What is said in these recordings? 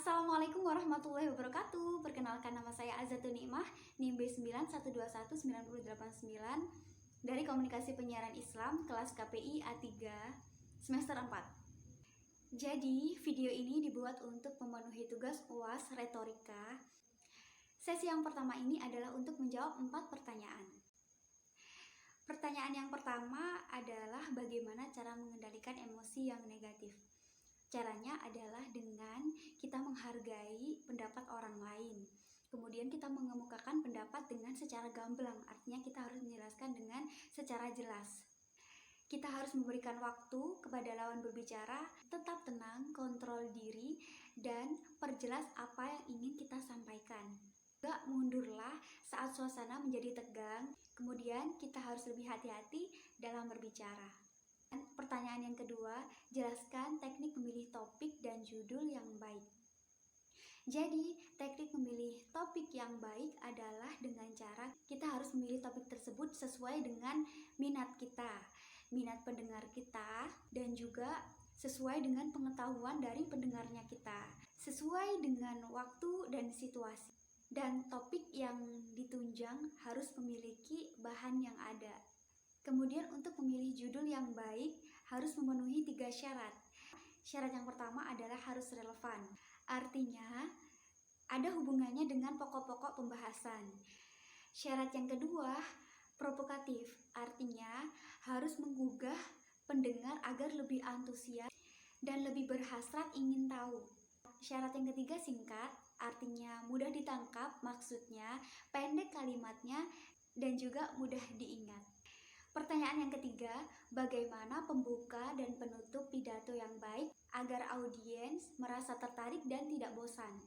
Assalamualaikum warahmatullahi wabarakatuh. Perkenalkan, nama saya Azatun Nikmah, NIM B91219089 dari Komunikasi Penyiaran Islam kelas KPI A3 semester 4. Jadi, video ini dibuat untuk memenuhi tugas UAS retorika. Sesi yang pertama ini adalah untuk menjawab 4 pertanyaan. Pertanyaan yang pertama adalah bagaimana cara mengendalikan emosi yang negatif. Caranya adalah dengan kita menghargai pendapat orang lain. Kemudian kita mengemukakan pendapat dengan secara gamblang, artinya kita harus menjelaskan dengan secara jelas. Kita harus memberikan waktu kepada lawan berbicara, tetap tenang, kontrol diri, dan perjelas apa yang ingin kita sampaikan. Juga mundurlah saat suasana menjadi tegang, kemudian kita harus lebih hati-hati dalam berbicara. Pertanyaan yang kedua, jelaskan teknik memilih topik dan judul yang baik. Jadi, teknik memilih topik yang baik adalah dengan cara kita harus memilih topik tersebut sesuai dengan minat kita, minat pendengar kita, dan juga sesuai dengan pengetahuan dari pendengarnya kita, sesuai dengan waktu dan situasi. Dan topik yang ditunjang harus memiliki bahan yang ada. Kemudian untuk memilih judul yang baik harus memenuhi 3 syarat. Syarat yang pertama adalah harus relevan. Artinya ada hubungannya dengan pokok-pokok pembahasan. Syarat yang kedua provokatif. Artinya harus menggugah pendengar agar lebih antusias dan lebih berhasrat ingin tahu. Syarat yang ketiga singkat. Artinya mudah ditangkap maksudnya, pendek kalimatnya, dan juga mudah diingat. Pertanyaan yang ketiga, bagaimana pembuka dan penutup pidato yang baik agar audiens merasa tertarik dan tidak bosan?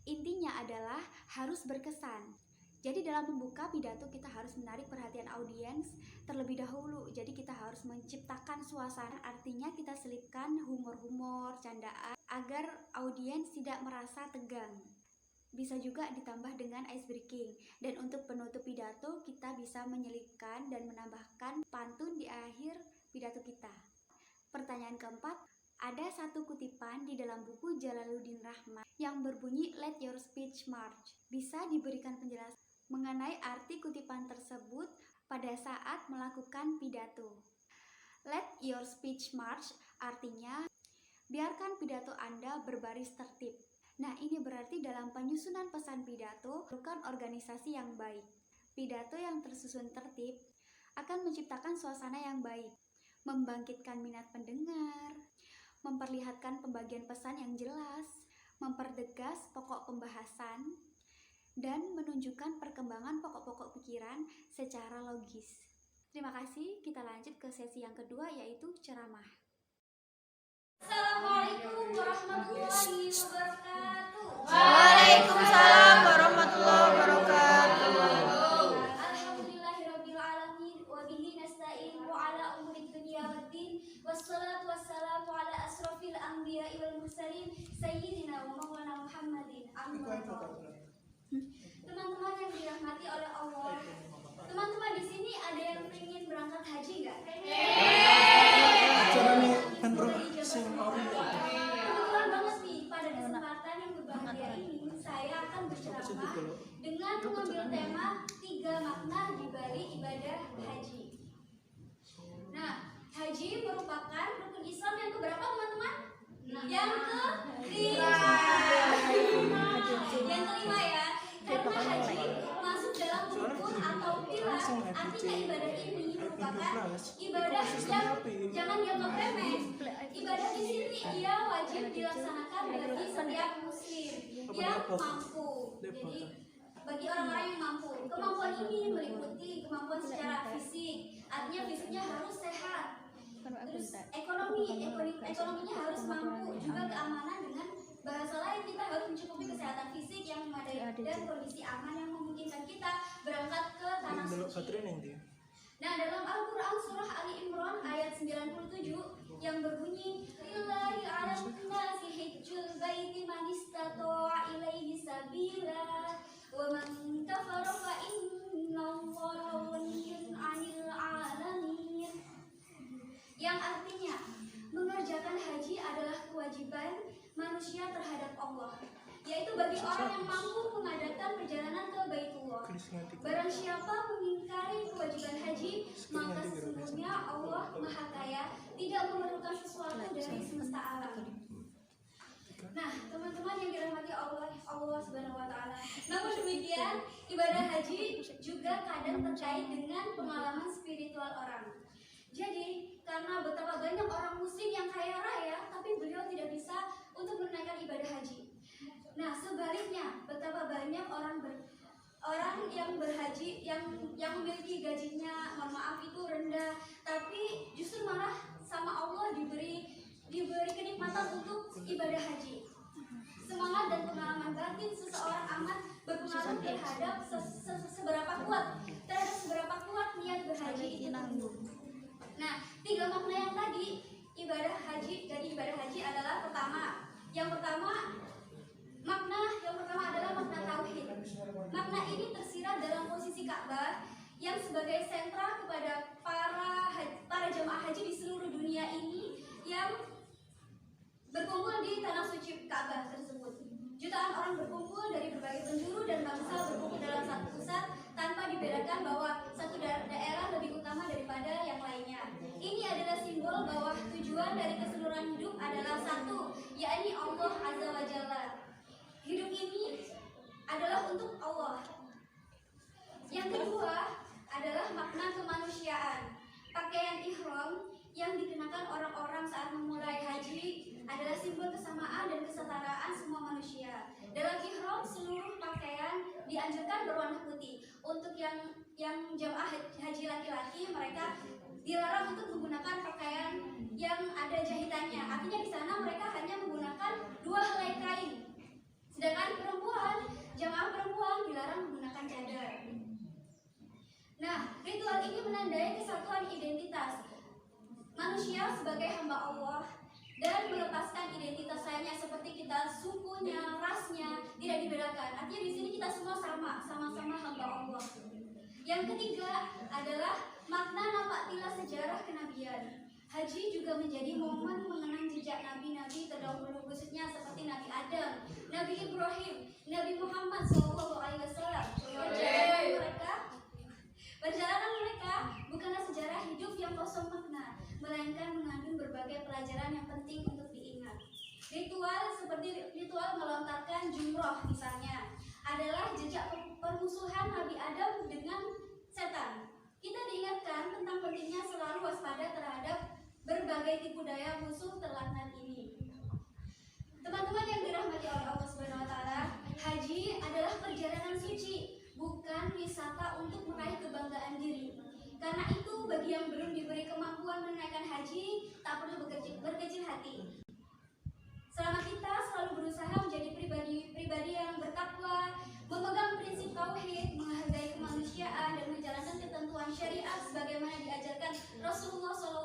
Intinya adalah harus berkesan. Jadi dalam membuka pidato kita harus menarik perhatian audiens terlebih dahulu. Jadi kita harus menciptakan suasana, artinya kita selipkan humor-humor, candaan agar audiens tidak merasa tegang. Bisa juga ditambah dengan ice breaking. Dan untuk penutup pidato kita bisa menyelipkan dan menambahkan pantun di akhir pidato kita. Pertanyaan keempat, ada satu kutipan di dalam buku Jalaluddin Rahman yang berbunyi Let your speech march. Bisa diberikan penjelasan mengenai arti kutipan tersebut pada saat melakukan pidato. Let your speech march artinya biarkan pidato Anda berbaris tertib. Nah, ini berarti dalam penyusunan pesan pidato, bukan organisasi yang baik. Pidato yang tersusun tertib akan menciptakan suasana yang baik, membangkitkan minat pendengar, memperlihatkan pembagian pesan yang jelas, mempertegas pokok pembahasan, dan menunjukkan perkembangan pokok-pokok pikiran secara logis. Terima kasih, kita lanjut ke sesi yang kedua yaitu ceramah. Assalamualaikum warahmatullahi wabarakatuh. Waalaikumsalam warahmatullahi wabarakatuh. Alhamdulillahirabbil alamin wa bihi nasta'in wa ala umuri dunya waddin wassalatu wassalamu ala asrofil anbiya'i wal mursalin sayyidina wa maulana Muhammadin amma ba'd. Teman-teman yang dirahmati oleh Allah, teman-teman di sini ada yang ingin berangkat haji nggak? Kebetulan banget nih, pada kesempatan yang berbahagia ini saya akan berceramah dengan mengambil tema 3 makna di balik ibadah haji. Nah, haji merupakan rukun Islam yang keberapa teman-teman? Yang kelima. Yang kelima ya, karena haji masuk dalam rukun atau pilar, artinya ibadah ini merupakan ibadah yang jangan dianggap remeh. Ibadah di sini ia wajib dilaksanakan bagi setiap muslim yang mampu. Jadi bagi orang-orang yang mampu. Kemampuan ini meliputi kemampuan secara fisik, artinya fisiknya harus sehat. Terus ekonominya harus mampu, juga keamanan dengan bahasa lain kita harus mencukupi kesehatan fisik yang memadai dan kondisi aman yang memungkinkan kita berangkat ke tanah suci. Nah, dalam Al-Quran surah Ali Imran ayat 97 yang berbunyi lillahi 'alan nasi hajjul baiti man istata'a ilaihi sabila wa man kafara fa innallaha ghaniyyun 'anil 'alamin. Yang artinya mengerjakan haji adalah kewajiban kewajiban manusia terhadap Allah, yaitu bagi orang yang mampu mengadakan perjalanan ke Baitullah. Barang siapa mengingkari kewajiban haji, maka sesungguhnya Allah Maha Kaya, tidak memerlukan sesuatu dari semesta alam. Nah, teman-teman yang dirahmati Allah Subhanahu wa taala. Namun demikian, ibadah haji juga kadang terkait dengan pengalaman spiritual orang. Jadi, karena betapa banyak orang muslim yang kaya raya, tapi beliau tidak bisa untuk menunaikan ibadah haji. Nah, sebaliknya, betapa banyak orang yang berhaji yang memiliki gajinya, mohon maaf, itu rendah, tapi justru malah sama Allah diberi kenikmatan untuk ibadah haji. Semangat dan pengalaman batin seseorang amat berpengaruh terhadap seberapa kuat niat berhaji itu. Nah, 3 makna yang tadi ibadah haji adalah yang pertama adalah makna tauhid. Makna ini tersirat dalam posisi Ka'bah yang sebagai sentra kepada para jemaah haji di seluruh dunia ini yang berkumpul di tanah suci Ka'bah tersebut. Jutaan orang berkumpul dari berbagai penjuru dan bangsa berkumpul dalam satu pusat tanpa dibedakan bahwa satu daerah lebih utama daripada yang lainnya. Ini adalah simbol bahwa tujuan dari keseluruhan hidup adalah satu, yakni Allah Azza wa Jalla. Hidup ini adalah untuk Allah. Yang kedua adalah makna kemanusiaan. Pakaian ihram yang dikenakan orang-orang saat memulai haji adalah simbol kesamaan dan kesetaraan semua manusia. Dalam ihram, seluruh pakaian dianjurkan berwarna putih. Untuk yang jamaah haji laki-laki, mereka dilarang untuk menggunakan pakaian yang ada jahitannya. Artinya di sana mereka hanya menggunakan 2 helai kain. Sedangkan jamaah perempuan dilarang menggunakan cadar. Nah, ritual ini menandai kesatuan identitas manusia sebagai hamba Allah dan melepaskan identitas lainnya seperti kita sukunya, rasnya tidak dibedakan. Artinya di sini kita semua sama-sama hamba Allah. Yang ketiga adalah makna napaktilas sejarah kenabian. Haji juga menjadi momen mengenang jejak nabi-nabi terdahulu, khususnya seperti Nabi Adam, Nabi Ibrahim, Nabi Muhammad SAW. Perjalanan mereka bukanlah sejarah hidup yang kosong makna, melainkan mengandung berbagai pelajaran yang penting untuk diingat. Ritual melontarkan jumroh misalnya adalah jejak permusuhan Nabi Adam dengan setan. Kita diingatkan tentang pentingnya selalu waspada terhadap berbagai tipu daya musuh terlaknat ini. Teman-teman yang dirahmati oleh Allah Subhanahu wa taala, haji adalah perjalanan suci, bukan wisata untuk meraih kebanggaan diri. Karena itu, bagi yang belum diberi kemampuan menunaikan haji, tak perlu berkecil hati. Selama kita selalu berusaha menjadi pribadi yang bertakwa, memegang prinsip tauhid, menghargai kemanusiaan dan menjalankan ketentuan syariat sebagaimana diajarkan Rasulullah SAW,